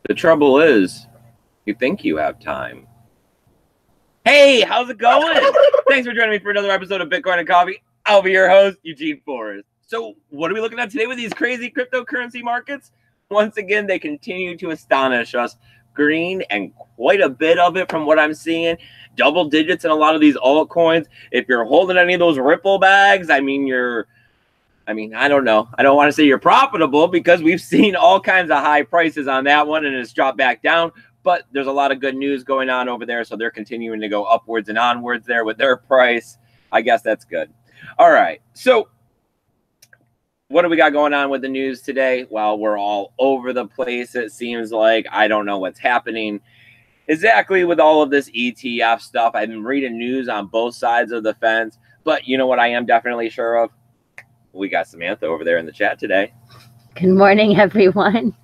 The trouble is, you think you have time. Hey, how's it going? Thanks for joining me for another episode of Bitcoin and Coffee. I'll be your host, Eugene Forrest. So what are we looking at today with these crazy cryptocurrency markets? Once again, they continue to astonish us. Green and quite a bit of it from what I'm seeing. Double digits in a lot of these altcoins. If you're holding any of those Ripple bags, I don't know. I don't want to say you're profitable because we've seen all kinds of high prices on that one and it's dropped back down. But there's a lot of good news going on over there. So they're continuing to go upwards and onwards there with their price. I guess that's good. All right. So what do we got going on with the news today? Well, we're all over the place. It seems like I don't know what's happening exactly with all of this ETF stuff. I've been reading news on both sides of the fence. But you know what I am definitely sure of? We got Samantha over there in the chat today. Good morning, everyone.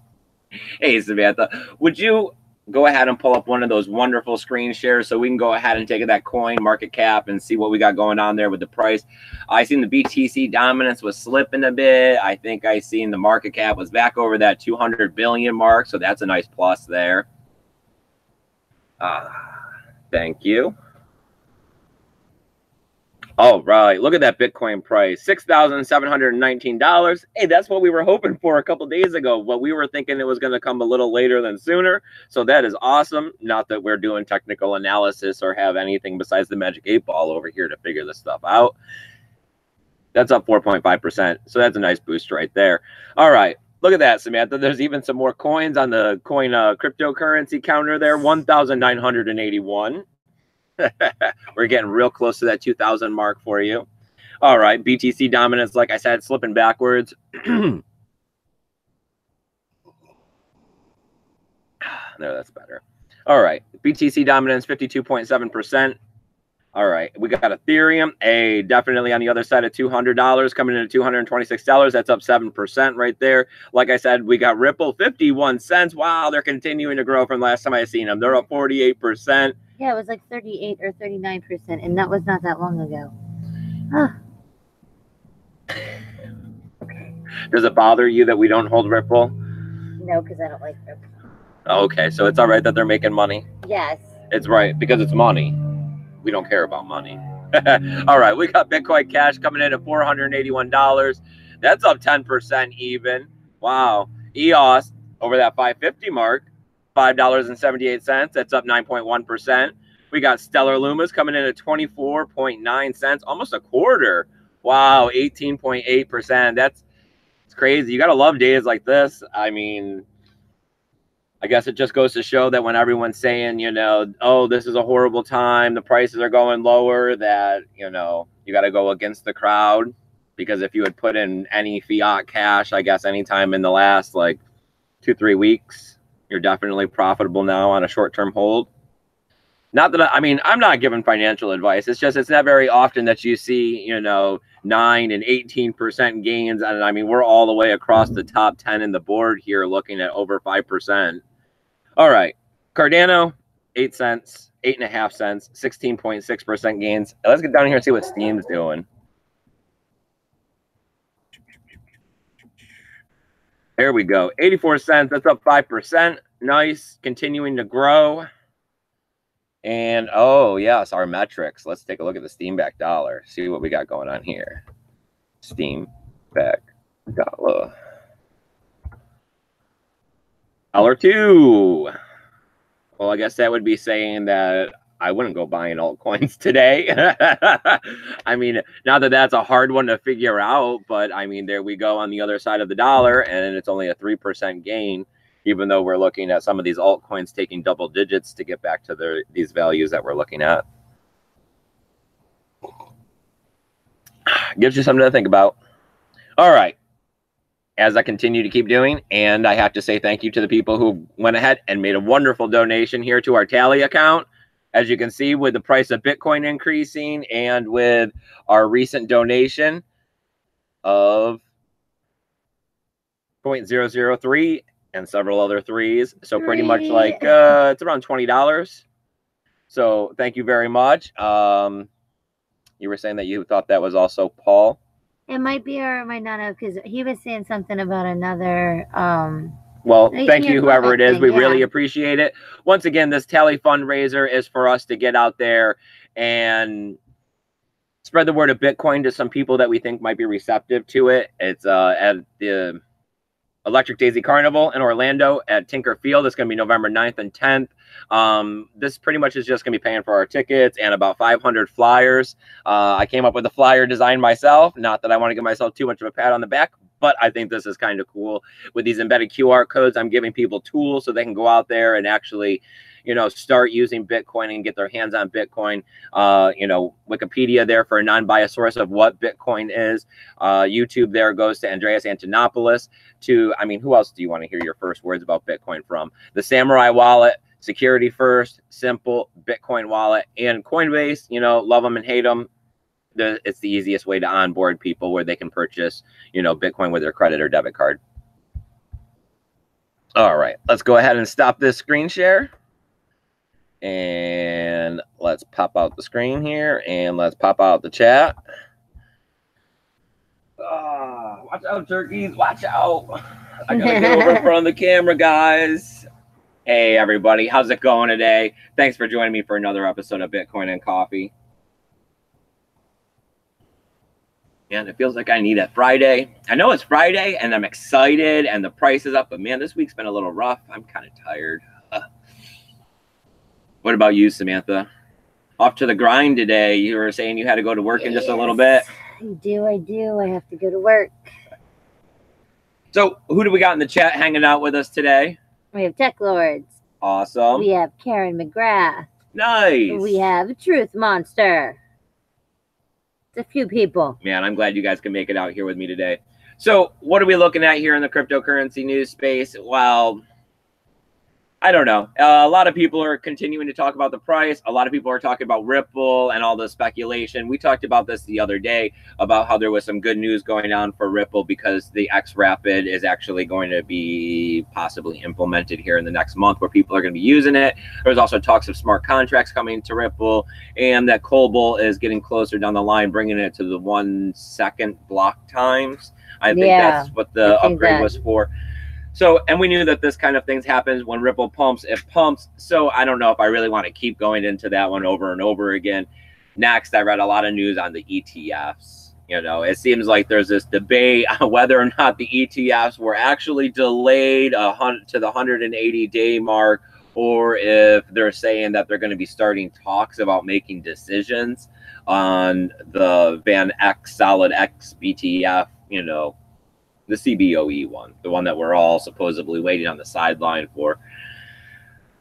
Hey, Samantha. Would you go ahead and pull up one of those wonderful screen shares so we can go ahead and take that coin market cap and see what we got going on there with the price? I seen the BTC dominance was slipping a bit. I think I seen the market cap was back over that 200 billion mark, so that's a nice plus there. Thank you. All right, look at that Bitcoin price, $6,719. Hey, that's what we were hoping for a couple days ago. But we were thinking it was going to come a little later than sooner. So that is awesome. Not that we're doing technical analysis or have anything besides the magic 8-ball over here to figure this stuff out. That's up 4.5%. So that's a nice boost right there. All right, look at that, Samantha. There's even some more coins on the coin cryptocurrency counter there, 1,981. We're getting real close to that 2,000 mark for you. All right, BTC dominance, like I said, slipping backwards. There, that's better. All right, BTC dominance, 52.7%. All right, we got Ethereum, definitely on the other side of $200, coming in at $226. That's up 7% right there. Like I said, we got Ripple, 51 cents. Wow, they're continuing to grow from last time I seen them. They're up 48%. Yeah, it was like 38 or 39%, and that was not that long ago. Does it bother you that we don't hold Ripple? No, because I don't like Ripple. Okay, so it's all right that they're making money? Yes. It's right, because it's money. We don't care about money. All right, we got Bitcoin Cash coming in at $481. That's up 10% even. Wow. EOS over that 550 mark, $5.78. That's up 9.1%. We got Stellar Lumas coming in at 24.9 cents, almost a quarter. Wow, 18.8%. That's crazy. You got to love days like this. I mean, I guess it just goes to show that when everyone's saying, you know, oh, this is a horrible time, the prices are going lower, that, you know, you got to go against the crowd. Because if you had put in any fiat cash, I guess anytime in the last like 2-3 weeks, you're definitely profitable now on a short-term hold. Not that I'm not giving financial advice. It's just, it's not very often that you see, you know, 9 and 18% gains. And I mean, we're all the way across the top 10 in the board here looking at over 5%. All right, Cardano, 8 cents, 8.5 cents, 16.6% gains. Let's get down here and see what Steam's doing. There we go, 84 cents. That's up 5%. Nice, continuing to grow. And oh yes, our metrics. Let's take a look at the Steam back dollar. See what we got going on here. Steam back dollar. $2. Well, I guess that would be saying that I wouldn't go buying altcoins today. I mean, not that that's a hard one to figure out, but I mean, there we go on the other side of the dollar, and it's only a 3% gain, even though we're looking at some of these altcoins taking double digits to get back to these values that we're looking at. Gives you something to think about. All right. As I continue to keep doing, and I have to say thank you to the people who went ahead and made a wonderful donation here to our Tally account. As you can see, with the price of Bitcoin increasing and with our recent donation of 0.003 and several other threes. So pretty much like it's around $20. So thank you very much. You were saying that you thought that was also Paul. It might be or it might not have, because he was saying something about another Well, thank you, whoever it is. We yeah. really appreciate it. Once again, this tally fundraiser is for us to get out there and spread the word of Bitcoin to some people that we think might be receptive to it. It's at the Electric Daisy Carnival in Orlando at Tinker Field. It's going to be November 9th and 10th. This pretty much is just going to be paying for our tickets and about 500 flyers. I came up with a flyer design myself. Not that I want to give myself too much of a pat on the back, but I think this is kind of cool. With these embedded QR codes, I'm giving people tools so they can go out there and actually, you know, start using Bitcoin and get their hands on Bitcoin. You know, Wikipedia there for a non-biased source of what Bitcoin is. YouTube there goes to Andreas Antonopoulos. I mean, who else do you want to hear your first words about Bitcoin from? The Samurai Wallet, Security First, Simple, Bitcoin Wallet, and Coinbase. You know, love them and hate them. It's the easiest way to onboard people where they can purchase, you know, Bitcoin with their credit or debit card. All right, let's go ahead and stop this screen share. And let's pop out the screen here and let's pop out the chat. Watch out, turkeys. Watch out. I gotta get over in front of the camera, guys. Hey, everybody. How's it going today? Thanks for joining me for another episode of Bitcoin and Coffee. And it feels like I need it. Friday. I know it's Friday, and I'm excited, and the price is up. But, man, this week's been a little rough. I'm kind of tired. What about you, Samantha? Off to the grind today. You were saying you had to go to work in just a little bit. I do. I have to go to work. So who do we got in the chat hanging out with us today? We have Tech Lords. Awesome. We have Karen McGrath. Nice. We have Truth Monster. It's a few people. Man, I'm glad you guys can make it out here with me today. So what are we looking at here in the cryptocurrency news space? Well, I don't know. A lot of people are continuing to talk about the price. A lot of people are talking about Ripple and all the speculation. We talked about this the other day about how there was some good news going on for Ripple because the X-Rapid is actually going to be possibly implemented here in the next month where people are going to be using it. There's also talks of smart contracts coming to Ripple and that Cobalt is getting closer down the line, bringing it to the 1 second block times. I think that's what the upgrade was for. So, and we knew that this kind of things happens when Ripple pumps, it pumps. So I don't know if I really want to keep going into that one over and over again. Next, I read a lot of news on the ETFs. You know, it seems like there's this debate on whether or not the ETFs were actually delayed to the 180-day mark, or if they're saying that they're going to be starting talks about making decisions on the Van X Solid X BTF, you know, the CBOE one, the one that we're all supposedly waiting on the sideline for.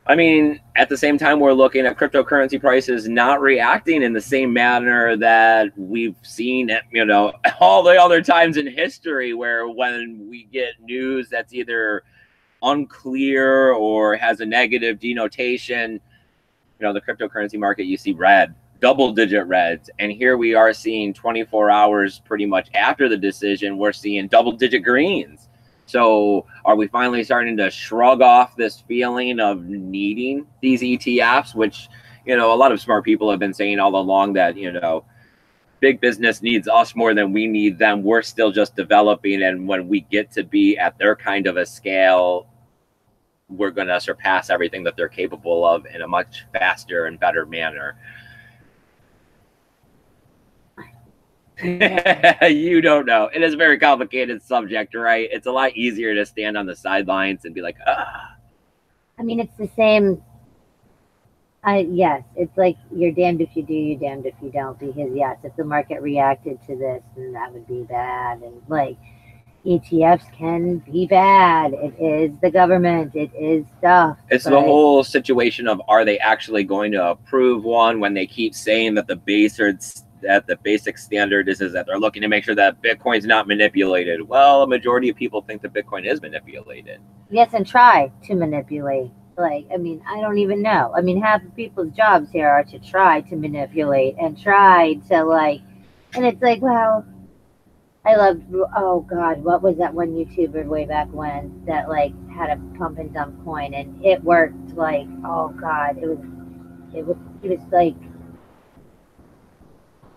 I mean, at the same time, we're looking at cryptocurrency prices not reacting in the same manner that we've seen, you know, all the other times in history where when we get news that's either unclear or has a negative denotation, you know, the cryptocurrency market, you see red. Double-digit reds, and here we are seeing 24 hours pretty much after the decision, we're seeing double-digit greens. So are we finally starting to shrug off this feeling of needing these ETFs, which, you know, a lot of smart people have been saying all along that, you know, big business needs us more than we need them. We're still just developing, and when we get to be at their kind of a scale, we're going to surpass everything that they're capable of in a much faster and better manner. You don't know. It is a very complicated subject, right? It's a lot easier to stand on the sidelines and be like, ah. I mean, it's the same. Yes, it's like you're damned if you do, you're damned if you don't. Because yes, if the market reacted to this, then that would be bad. And like ETFs can be bad. It is the government. It is stuff. It's the whole situation of, are they actually going to approve one when they keep saying that the basic standard is that they're looking to make sure that Bitcoin's not manipulated. Well, a majority of people think that Bitcoin is manipulated. Yes, and try to manipulate. Like, I mean, I don't even know. I mean, half of people's jobs here are to try to manipulate and try to like, and it's like, well, I loved, oh God, what was that one YouTuber way back when that like had a pump and dump coin and it worked like, oh God, it was like,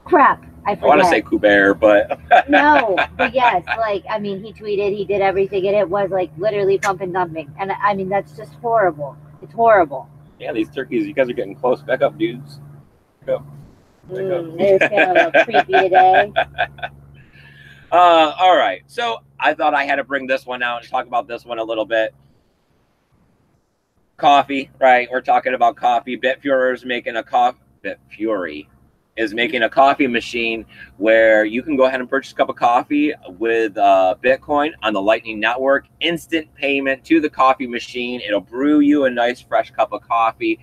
crap. I I want to say forget. Kubert, but No, but yes, like, I mean, he tweeted, he did everything, and it was like literally pump and dumping. And I mean, that's just horrible. It's horrible. yeah, these turkeys, you guys are getting close. Back up, dudes. Back up. It's kind of a little creepy today. All right. So I thought I had to bring this one out and talk about this one a little bit. Coffee, right? We're talking about coffee. Bitfury is making a coffee machine where you can go ahead and purchase a cup of coffee with Bitcoin on the Lightning Network. Instant payment to the coffee machine. It'll brew you a nice fresh cup of coffee.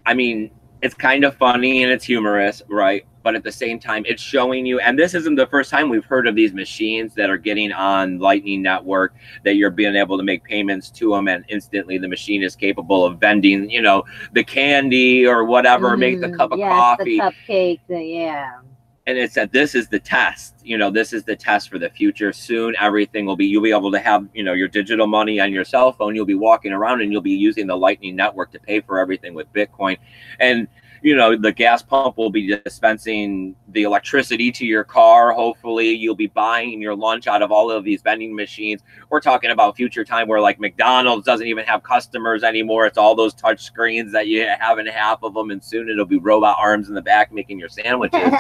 I mean, it's kind of funny and it's humorous, right? But at the same time, it's showing you, and this isn't the first time we've heard of these machines that are getting on Lightning Network, that you're being able to make payments to them, and instantly the machine is capable of vending, you know, the candy or whatever, make the cup of coffee. The cupcake, yeah. And it said, this is the test, you know, this is the test for the future. Soon everything will be, you'll be able to have, you know, your digital money on your cell phone. You'll be walking around and you'll be using the Lightning Network to pay for everything with Bitcoin. And, you know, the gas pump will be dispensing the electricity to your car. Hopefully you'll be buying your lunch out of all of these vending machines. We're talking about future time where like McDonald's doesn't even have customers anymore. It's all those touch screens that you have in half of them. And soon it'll be robot arms in the back making your sandwiches.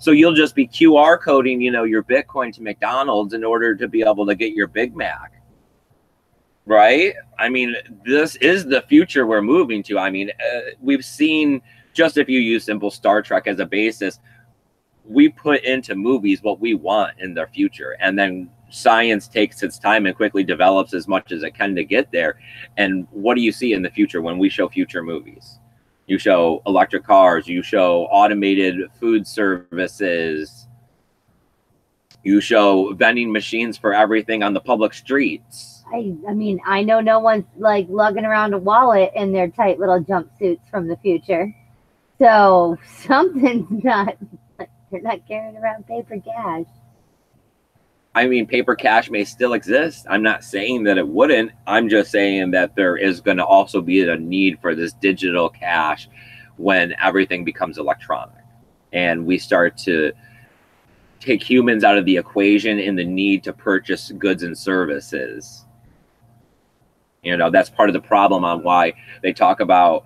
So you'll just be QR coding, you know, your Bitcoin to McDonald's in order to be able to get your Big Mac. Right? I mean, this is the future we're moving to. I mean, we've seen, just if you use simple Star Trek as a basis, we put into movies what we want in their future. And then science takes its time and quickly develops as much as it can to get there. And what do you see in the future when we show future movies? You show electric cars, you show automated food services, you show vending machines for everything on the public streets. I mean, I know no one's like lugging around a wallet in their tight little jumpsuits from the future. So something's not, they're not carrying around paper cash. I mean, paper cash may still exist. I'm not saying that it wouldn't. I'm just saying that there is going to also be a need for this digital cash when everything becomes electronic. And we start to take humans out of the equation in the need to purchase goods and services. You know, that's part of the problem on why they talk about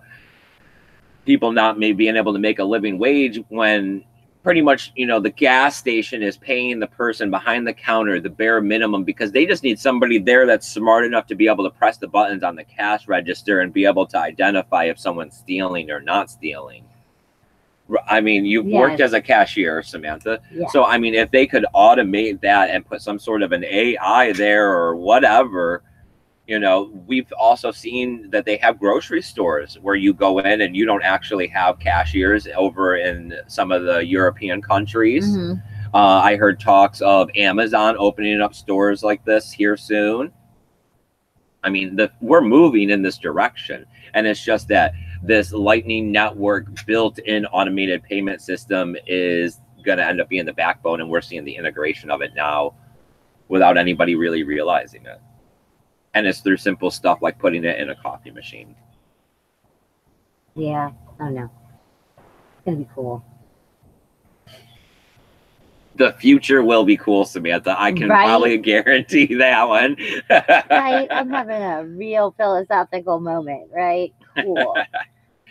people not maybe being able to make a living wage when pretty much, you know, the gas station is paying the person behind the counter the bare minimum because they just need somebody there that's smart enough to be able to press the buttons on the cash register and be able to identify if someone's stealing or not stealing. I mean, you've worked as a cashier, Samantha. Yeah. So, I mean, if they could automate that and put some sort of an AI there or whatever, you know, we've also seen that they have grocery stores where you go in and you don't actually have cashiers over in some of the European countries. Mm-hmm. I heard talks of Amazon opening up stores like this here soon. I mean, we're moving in this direction. And it's just that this Lightning Network built-in automated payment system is going to end up being the backbone. And we're seeing the integration of it now without anybody really realizing it. And it's through simple stuff like putting it in a coffee machine. Yeah, I don't know. It's going to be cool. The future will be cool, Samantha. I can probably guarantee that one. Right? I'm having a real philosophical moment, right? Cool.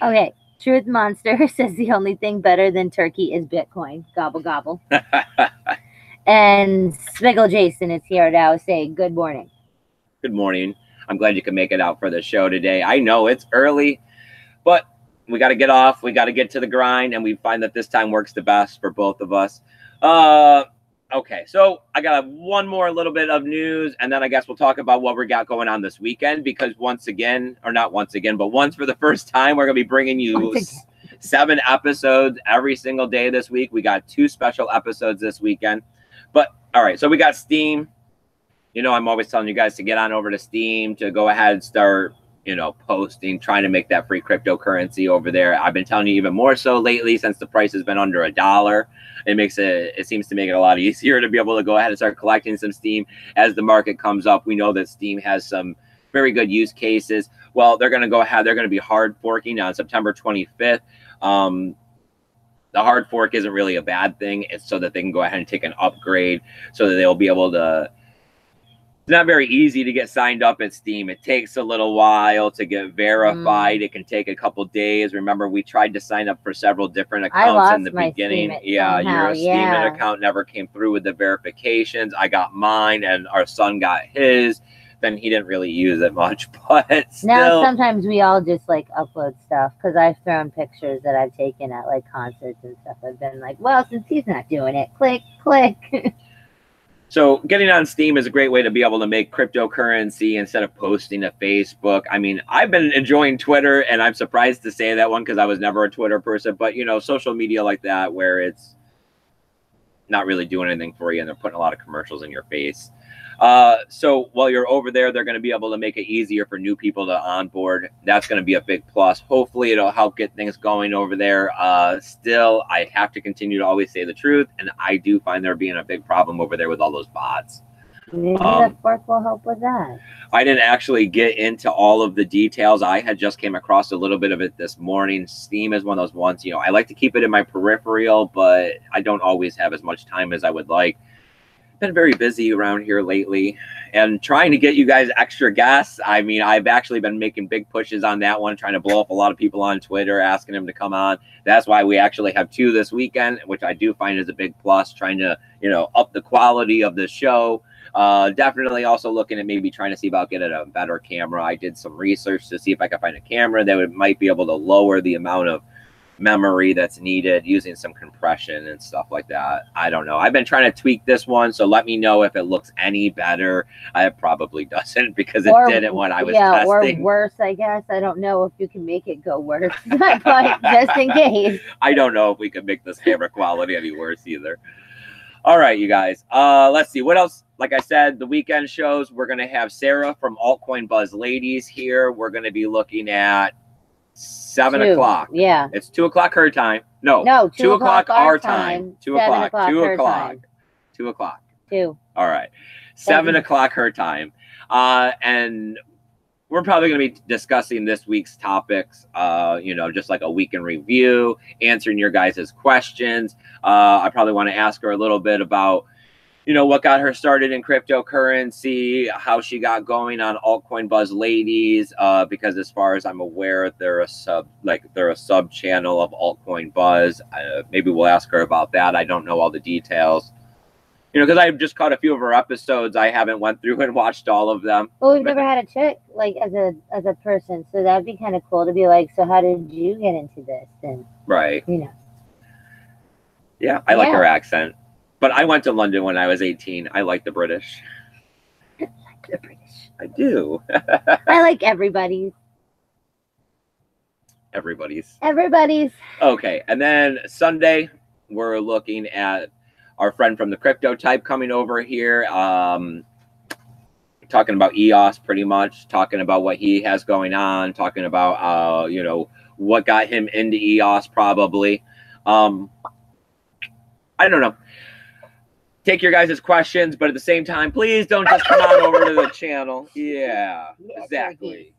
Okay. Truth Monster says the only thing better than turkey is Bitcoin. Gobble, gobble. And Smiggle Jason is here now saying good morning. Good morning. I'm glad you could make it out for the show today. I know it's early, but we got to get off. We got to get to the grind, and we find that this time works the best for both of us. Okay, so I got one more little bit of news, and then I guess we'll talk about what we got going on this weekend, because once again, or not once again, but once for the first time, we're going to be bringing you 7 episodes every single day this week. We got 2 special episodes this weekend. But, all right, so we got Steam. You know, I'm always telling you guys to get on over to Steam, to go ahead and start, you know, posting, trying to make that free cryptocurrency over there. I've been telling you even more so lately since the price has been under $1. It seems to make it a lot easier to be able to go ahead and start collecting some Steam as the market comes up. We know that Steam has some very good use cases. Well, they're going to be hard forking on September 25th. The hard fork isn't really a bad thing. It's so that they can go ahead and take an upgrade so that they'll be able to. It's not very easy to get signed up at Steam. It takes a little while to get verified. It can take a couple days. Remember, we tried to sign up for several different accounts in the beginning. Yeah, your Steam account never came through with the verifications. I got mine, and our son got his. Then he didn't really use it much, but still. Now sometimes we all just like upload stuff because I've thrown pictures that I've taken at like concerts and stuff. I've been like, well, since he's not doing it, click. So getting on Steam is a great way to be able to make cryptocurrency instead of posting to Facebook. I mean, I've been enjoying Twitter, and I'm surprised to say that one because I was never a Twitter person. But, you know, social media like that where it's not really doing anything for you and they're putting a lot of commercials in your face. So while you're over there, they're going to be able to make it easier for new people to onboard. That's going to be a big plus. Hopefully it'll help get things going over there. Still, I have to continue to always say the truth. And I do find there being a big problem over there with all those bots. Maybe the fork will help with that. I didn't actually get into all of the details. I had just came across a little bit of it this morning. Steam is one of those ones, you know, I like to keep it in my peripheral, but I don't always have as much time as I would like. Been very busy around here lately and trying to get you guys extra guests. I mean, I've actually been making big pushes on that one, trying to blow up a lot of people on Twitter, asking them to come on. That's why we actually have 2 this weekend, which I do find is a big plus, trying to, you know, up the quality of the show. Definitely also looking at maybe trying to see about getting a better camera. I did some research to see if I could find a camera that might be able to lower the amount of memory that's needed, using some compression and stuff like that. I don't know. I've been trying to tweak this one, so let me know if it looks any better. It probably doesn't because it didn't when I was testing. Or worse, I guess. I don't know if you can make it go worse, but just in case. I don't know if we can make this camera quality any worse either. All right, you guys. Let's see what else. Like I said, the weekend shows, we're going to have Sarah from Altcoin Buzz Ladies here. We're going to be looking at 7 o'clock. Yeah. It's 2 o'clock her time. No, 2 o'clock our time. 2 o'clock. 2 o'clock. 2 o'clock. 2. All right. 7 o'clock her time. And we're probably going to be discussing this week's topics, you know, just like a week in review, answering your guys' questions. I probably want to ask her a little bit about, you know, what got her started in cryptocurrency, how she got going on Altcoin Buzz Ladies, because as far as I'm aware, they're a sub channel of Altcoin Buzz. Maybe we'll ask her about that. I don't know all the details. You know, because I've just caught a few of her episodes. I haven't went through and watched all of them. Well, we've never had a chick like as a person, so that'd be kind of cool to be like, so how did you get into this? And right, you know. Yeah, I like her accent. But I went to London when I was 18. I like the British. I like the British. I do. I like everybody's. Everybody's. Okay. And then Sunday, we're looking at our friend from the Crypto Type coming over here. Talking about EOS pretty much. Talking about what he has going on. Talking about, you know, what got him into EOS probably. I don't know. Take your guys' questions, but at the same time, please don't just come on over to the channel. Yeah, exactly.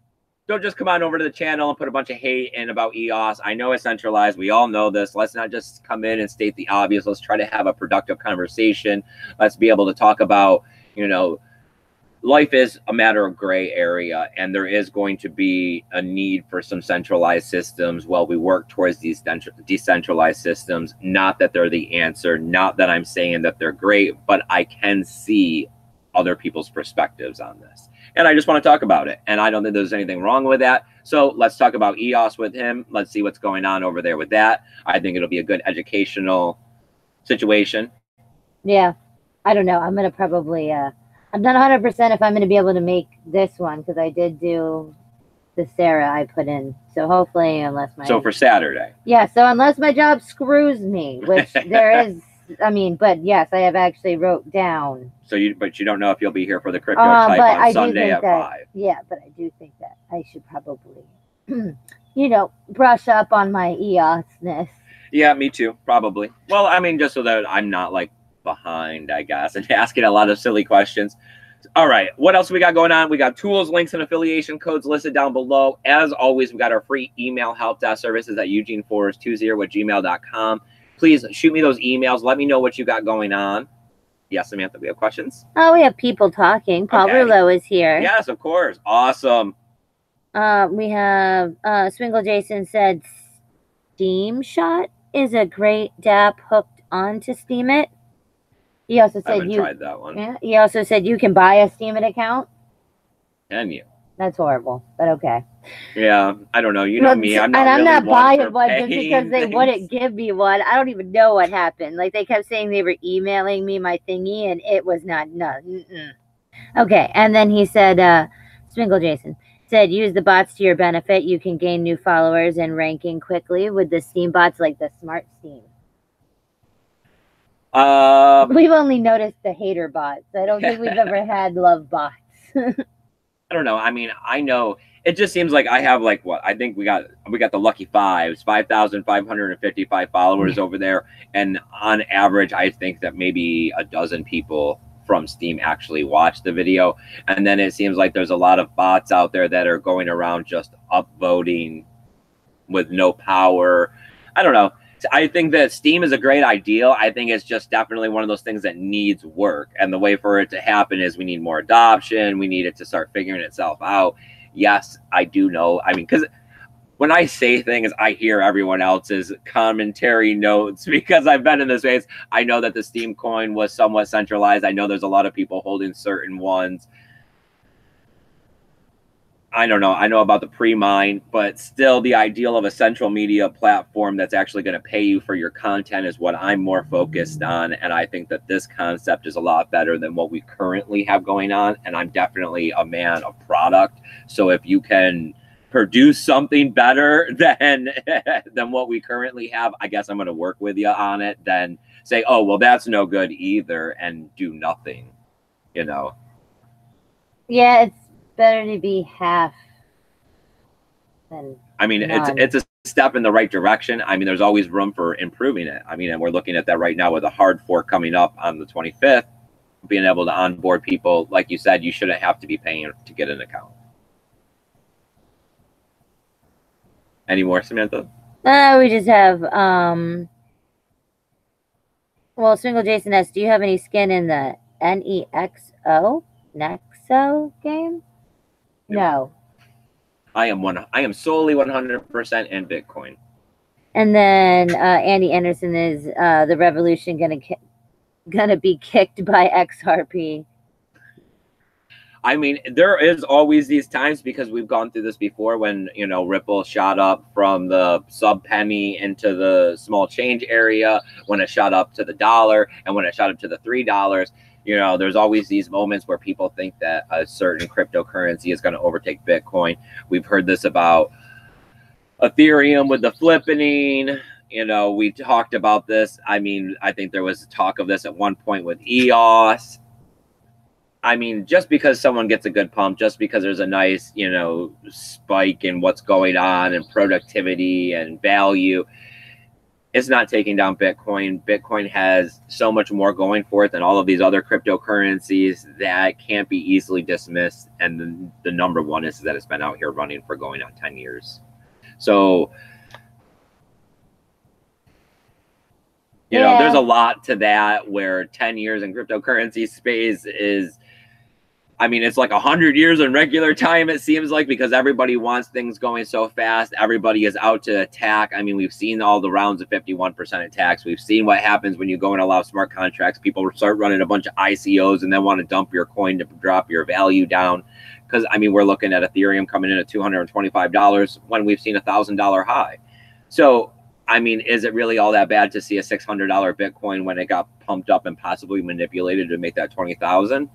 Don't just come on over to the channel and put a bunch of hate in about EOS. I know it's centralized. We all know this. Let's not just come in and state the obvious. Let's try to have a productive conversation. Let's be able to talk about, you know, life is a matter of gray area, and there is going to be a need for some centralized systems while we work towards these decentralized systems. Not that they're the answer, not that I'm saying that they're great, but I can see other people's perspectives on this. And I just want to talk about it. And I don't think there's anything wrong with that. So let's talk about EOS with him. Let's see what's going on over there with that. I think it'll be a good educational situation. Yeah. I don't know. I'm going to probably... I'm not 100% if I'm going to be able to make this one because I did do the Sarah I put in. So hopefully, unless my... So for Saturday. Yeah, so unless my job screws me, which there is... I mean, but yes, I have actually wrote down. So but you don't know if you'll be here for the Crypto Type on Sunday at 5. Yeah, but I do think that I should probably, you know, brush up on my EOS-ness. Yeah, me too, probably. Well, I mean, just so that I'm not like behind, I guess, and asking a lot of silly questions. All right, what else we got going on? We got tools, links, and affiliation codes listed down below. As always, we got our free email help desk services at eugeneforest20@gmail.com. please shoot me those emails. Let me know what you got going on. Yes, Samantha, we have questions? Oh, we have people talking. Paul Rouleau is here. Yes, of course. Awesome. We have Swingle Jason said Steam Shot is a great DApp hooked onto Steam It. He also said I haven't tried that one. Yeah, he also said you can buy a Steam It account. Can you? That's horrible, but okay. Yeah, I don't know. You know me. I'm not buying one just because they wouldn't give me one. I don't even know what happened. Like, they kept saying they were emailing me my thingy, and it was not. Okay, and then he said, Swingle Jason said, use the bots to your benefit. You can gain new followers and ranking quickly with the Steam bots, like the Smart Steam. We've only noticed the hater bots. I don't think we've ever had love bots. I don't know. I mean, I know it just seems like I have like what I think we got the lucky fives, 5,555 followers over there, and on average, I think that maybe a dozen people from Steam actually watch the video, and then it seems like there's a lot of bots out there that are going around just upvoting with no power. I don't know. I think that Steam is a great ideal. I think it's just definitely one of those things that needs work. And the way for it to happen is we need more adoption. We need it to start figuring itself out. Yes, I do know. I mean, because when I say things, I hear everyone else's commentary notes because I've been in this space. I know that the Steam coin was somewhat centralized. I know there's a lot of people holding certain ones. I don't know. I know about the pre-mine, but still the ideal of a central media platform that's actually going to pay you for your content is what I'm more focused on. And I think that this concept is a lot better than what we currently have going on. And I'm definitely a man of product. So if you can produce something better than what we currently have, I guess I'm going to work with you on it. Then say, oh, well, that's no good either, and do nothing, you know? Yeah, it's better to be half than I mean, none. it's a step in the right direction. I mean, there's always room for improving it. I mean, and we're looking at that right now with a hard fork coming up on the 25th, being able to onboard people. Like you said, you shouldn't have to be paying to get an account. Any more, Samantha? We just have, well, Swingle Jason asks, do you have any skin in the Nexo game? No. I am solely 100% in Bitcoin. And then Andy Anderson is the revolution gonna be kicked by XRP. I mean, there is always these times because we've gone through this before when, you know, Ripple shot up from the sub penny into the small change area, when it shot up to the dollar, and when it shot up to the $3. You know, there's always these moments where people think that a certain cryptocurrency is going to overtake Bitcoin. We've heard this about Ethereum with the flippening. You know, we talked about this. I mean, I think there was talk of this at one point with EOS. I mean, just because someone gets a good pump, just because there's a nice, you know, spike in what's going on and productivity and value, it's not taking down Bitcoin. Bitcoin has so much more going for it than all of these other cryptocurrencies that can't be easily dismissed. And the number one is that it's been out here running for going on 10 years. So, you know, there's a lot to that where 10 years in cryptocurrency space is, I mean, it's like 100 years in regular time, it seems like, because everybody wants things going so fast. Everybody is out to attack. I mean, we've seen all the rounds of 51% attacks. We've seen what happens when you go and allow smart contracts. People start running a bunch of ICOs and then want to dump your coin to drop your value down. Because, I mean, we're looking at Ethereum coming in at $225 when we've seen a $1,000 high. So, I mean, is it really all that bad to see a $600 Bitcoin when it got pumped up and possibly manipulated to make that 20,000?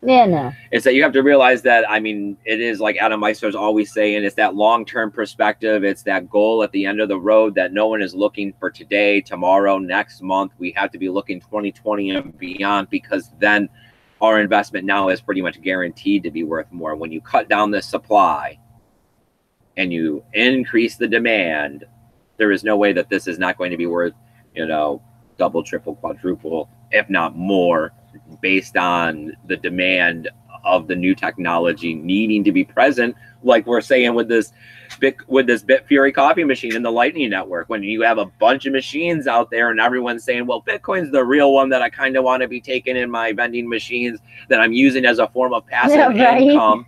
Yeah, no. It's that you have to realize that, I mean, it is like Adam Meister's always saying, it's that long-term perspective. It's that goal at the end of the road that no one is looking for today, tomorrow, next month. We have to be looking 2020 and beyond, because then our investment now is pretty much guaranteed to be worth more. When you cut down the supply and you increase the demand, there is no way that this is not going to be worth, you know, double, triple, quadruple, if not more, based on the demand of the new technology needing to be present, like we're saying with this Bitfury coffee machine and the Lightning Network. When you have a bunch of machines out there and everyone's saying, well, Bitcoin's the real one that I kind of want to be taking in my vending machines that I'm using as a form of passive income,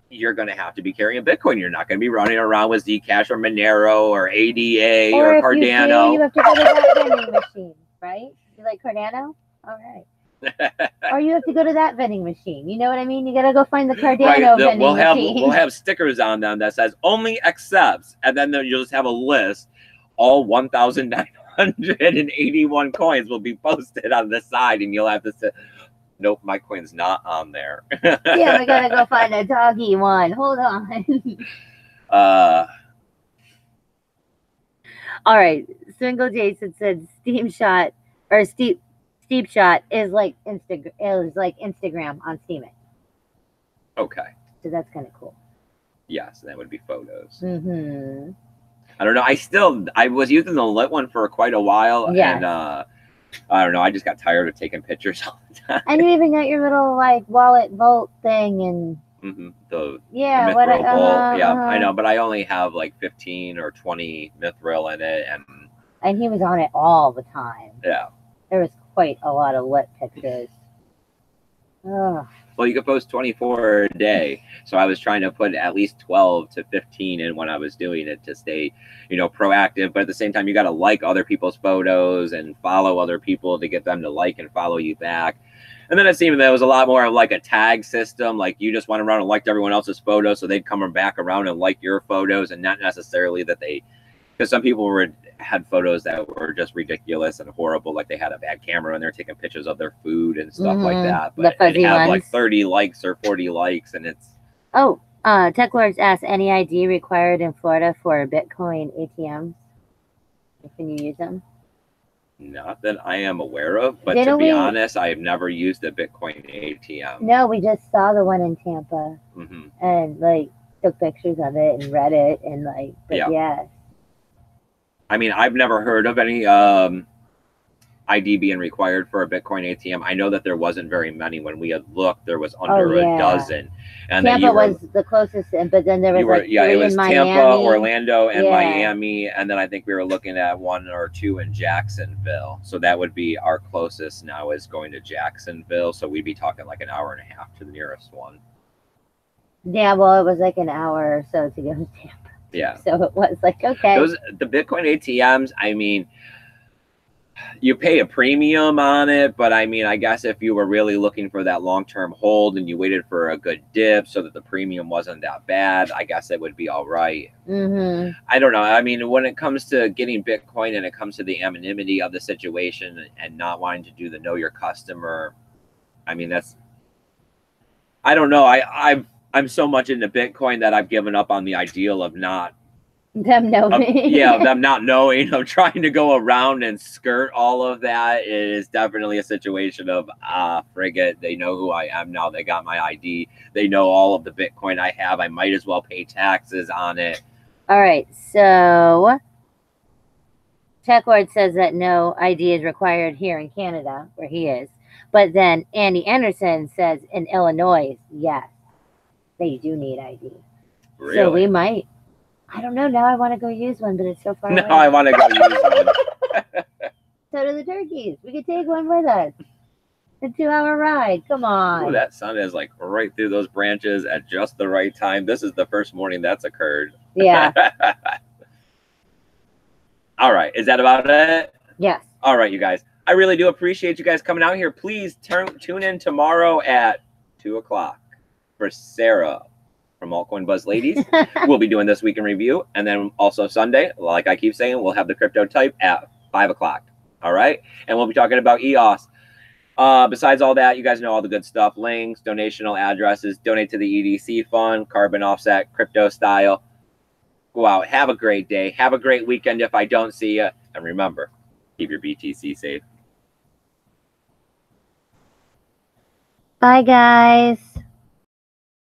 you're going to have to be carrying Bitcoin. You're not going to be running around with Zcash or Monero or ADA or Cardano. You have to go to that vending machine, right? You like Cardano? All right. Or you have to go to that vending machine. You know what I mean? You got to go find the Cardano vending machine. We'll have stickers on them that says only accepts. And then you'll just have a list. All 1,981 coins will be posted on the side. And you'll have to say, nope, my coin's not on there. Yeah, we got to go find a doggy one. Hold on. All right. Single Jason said Steam Shot or Steep Shot is like Instagram on Steam It. Okay. So that's kind of cool. Yes, that would be photos. Mm-hmm. I don't know. I was using the lit one for quite a while. Yes. And I don't know. I just got tired of taking pictures all the time. And you even got your little like wallet vault thing and the yeah, Mithril vault. Yeah, I know, but I only have like 15 or 20 Mithril in it, and he was on it all the time. Yeah. There was quite a lot of lit pictures. Ugh. Well, you could post 24 a day. So I was trying to put at least 12 to 15 in when I was doing it to stay, proactive. But at the same time, you got to like other people's photos and follow other people to get them to like and follow you back. And then it seemed that it was a lot more of like a tag system. Like you just went around and liked everyone else's photos. So they'd come back around and like your photos, and not necessarily that because some people had photos that were just ridiculous and horrible, like they had a bad camera and they're taking pictures of their food and stuff like that. But it had like 30 likes or 40 likes, and it's Tech Lords asked, any ID required in Florida for Bitcoin ATMs? Can you use them? Not that I am aware of, but to be honest, I have never used a Bitcoin ATM. No, we just saw the one in Tampa and like took pictures of it and read it and like, but yeah. I mean, I've never heard of any ID being required for a Bitcoin ATM. I know that there wasn't very many. When we had looked, there was under a dozen. And Tampa was the closest, but then there was it was Tampa, Orlando, and Miami. And then I think we were looking at 1 or 2 in Jacksonville. So that would be our closest now, is going to Jacksonville. So we'd be talking like an hour and a half to the nearest one. Yeah, well, it was like an hour or so to go to Tampa. Yeah. So it was like, okay. The Bitcoin ATMs, I mean, you pay a premium on it, but I mean, I guess if you were really looking for that long-term hold and you waited for a good dip so that the premium wasn't that bad, I guess it would be all right. I don't know. I mean, when it comes to getting Bitcoin and it comes to the anonymity of the situation and not wanting to do the know your customer, I mean, I don't know. I'm so much into Bitcoin that I've given up on the ideal of them knowing. Them not knowing, of trying to go around and skirt all of that. It is definitely a situation of, frig it. They know who I am now. They got my ID. They know all of the Bitcoin I have. I might as well pay taxes on it. All right. So TechWord says that no ID is required here in Canada, where he is. But then Andy Anderson says in Illinois, yes, they do need ID. Really? So we might. I don't know. Now I want to go use one, but it's so far away. No, I want to go use one. So do the turkeys. We could take one with us. A 2-hour ride. Come on. Ooh, that sun is like right through those branches at just the right time. This is the first morning that's occurred. Yeah. All right. Is that about it? Yes. All right, you guys. I really do appreciate you guys coming out here. Please tune in tomorrow at 2 o'clock for Sarah from Altcoin Buzz Ladies. We'll be doing this week in review. And then also Sunday, like I keep saying, we'll have the crypto type at 5 o'clock. All right. And we'll be talking about EOS. Besides all that, you guys know all the good stuff. Links, donational addresses, donate to the EDC fund, carbon offset, crypto style. Go out. Have a great day. Have a great weekend if I don't see you. And remember, keep your BTC safe. Bye, guys.